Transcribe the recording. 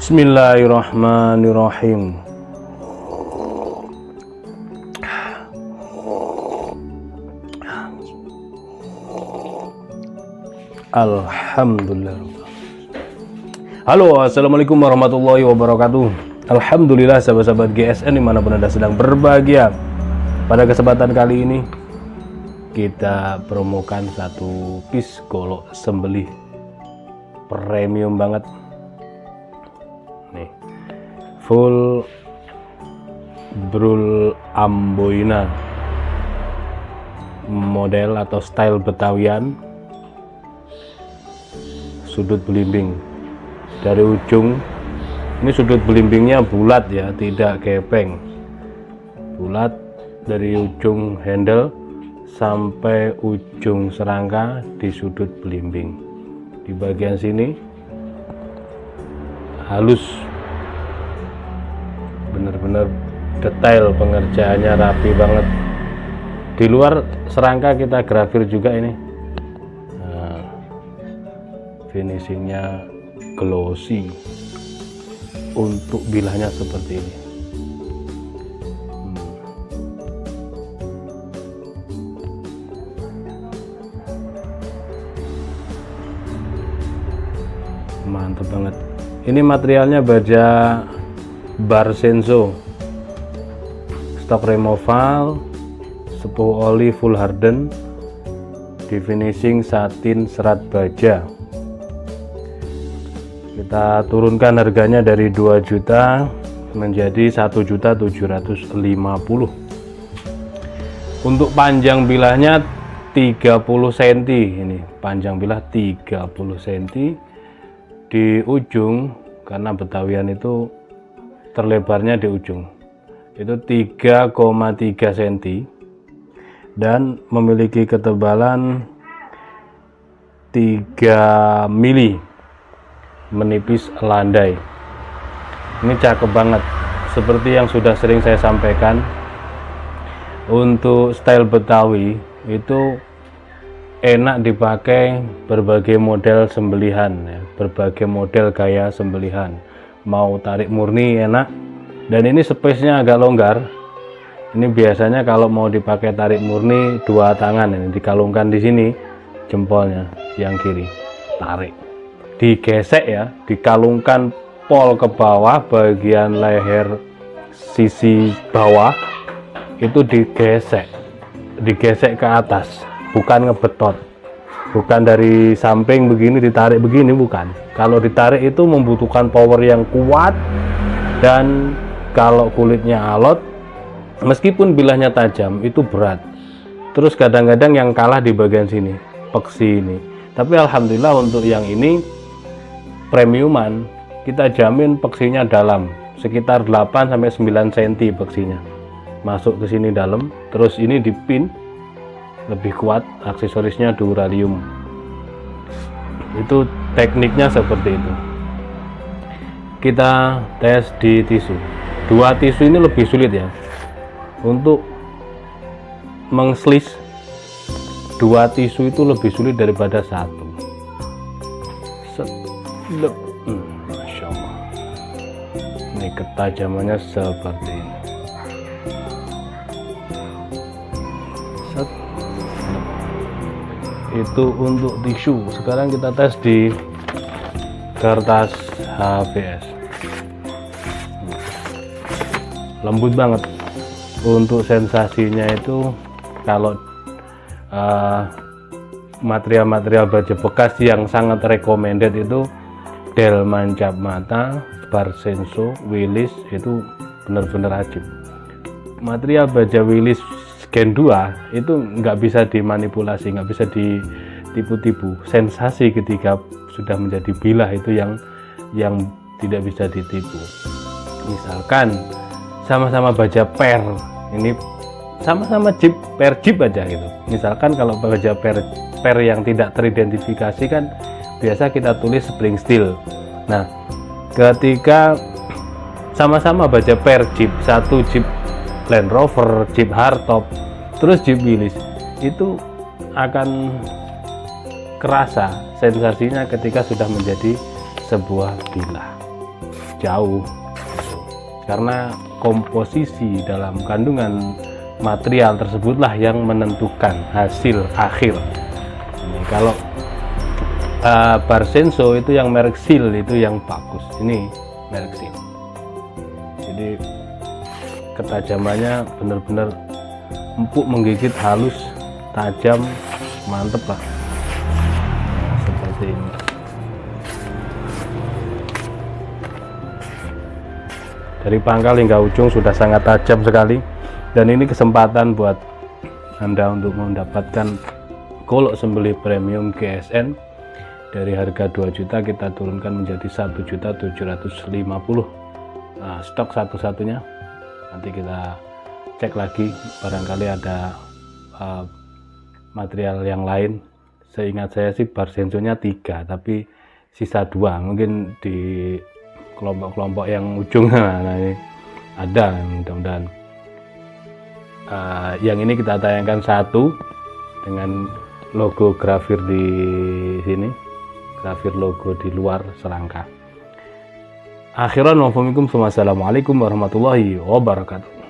Bismillahirrahmanirrahim. Alhamdulillah. Halo, assalamualaikum warahmatullahi wabarakatuh. Alhamdulillah sahabat-sahabat GSN dimanapun Anda sedang berbahagia. Pada kesempatan kali ini kita promokan satu piece golok sembelih premium banget nih, full brul amboina, model atau style Betawian, sudut belimbing dari ujung. Ini sudut belimbingnya bulat ya, tidak gepeng, bulat dari ujung handle sampai ujung serangka di sudut belimbing. Di bagian sini halus, bener-bener detail pengerjaannya, rapi banget. Di luar serangka kita grafir juga ini. Nah, finishingnya glossy, untuk bilahnya seperti ini. Mantap banget. Ini materialnya baja Barsenso, stok removal, sepuh oli full harden, di finishing satin serat baja. Kita turunkan harganya dari 2 juta menjadi 1.750.000. Untuk panjang bilahnya 30 cm. Ini panjang bilah 30 cm. Di ujung, karena Betawian itu terlebarnya di ujung itu 3,3 cm dan memiliki ketebalan 3 mili, menipis landai. Ini cakep banget, seperti yang sudah sering saya sampaikan. Untuk style Betawi itu enak dipakai berbagai model sembelihan ya, berbagai model gaya sembelihan. Mau tarik murni enak, dan ini space-nya agak longgar. Ini biasanya kalau mau dipakai tarik murni 2 tangan, ini dikalungkan di sini jempolnya yang kiri, tarik, digesek ya, dikalungkan pol ke bawah, bagian leher sisi bawah itu digesek ke atas, bukan ngebetot, bukan dari samping begini ditarik begini, bukan. Kalau ditarik itu membutuhkan power yang kuat, dan kalau kulitnya alot meskipun bilahnya tajam itu berat. Terus kadang-kadang yang kalah di bagian sini, peksi ini. Tapi alhamdulillah untuk yang ini premiuman, kita jamin peksinya dalam, sekitar 8-9 cm peksinya masuk ke sini dalam. Terus ini dipin lebih kuat, aksesorisnya duralium. Itu tekniknya seperti itu. Kita tes di tisu. 2 tisu ini lebih sulit ya untuk mengslis. 2 tisu itu lebih sulit daripada 1. Masya Allah, ini ketajamannya seperti ini. Itu untuk tisu. Sekarang kita tes di kertas HVS. Lembut banget. Untuk sensasinya itu, kalau material-material baja bekas yang sangat recommended itu Delman Cap Mata, Barsenso, Willis, itu benar-benar ajib. Material baja Willis Gen 2 itu nggak bisa dimanipulasi, nggak bisa ditipu-tipu. Sensasi ketika sudah menjadi bilah itu yang tidak bisa ditipu. Misalkan sama-sama baja per, ini sama-sama jeep, per jeep aja gitu. Misalkan kalau baja per yang tidak teridentifikasi kan biasa kita tulis spring steel. Nah, ketika sama-sama baja per jeep, satu jeep Land Rover, Jeep Hardtop, terus Jeep Willys, itu akan kerasa sensasinya ketika sudah menjadi sebuah bilah. jauh karena komposisi dalam kandungan material tersebutlah yang menentukan hasil akhir. Ini kalau Barsenso itu yang merek Seal itu yang bagus, ini merek Seal, jadi ketajamannya benar-benar empuk, menggigit, halus, tajam, mantep lah. Nah, seperti ini. Dari pangkal hingga ujung sudah sangat tajam sekali, dan ini kesempatan buat Anda untuk mendapatkan golok sembelih premium GSN. Dari harga 2 juta kita turunkan menjadi 1.750.000. Nah, stok satu-satunya. Nanti kita cek lagi, barangkali ada material yang lain. Seingat saya sih Barsenso-nya 3, tapi sisa 2. Mungkin di kelompok-kelompok yang ujung, nah ini ada, mudah-mudahan. Yang ini kita tayangkan 1 dengan logo grafir di sini, grafir logo di luar serangka. Akhiran, wassalamualaikum warahmatullahi wabarakatuh.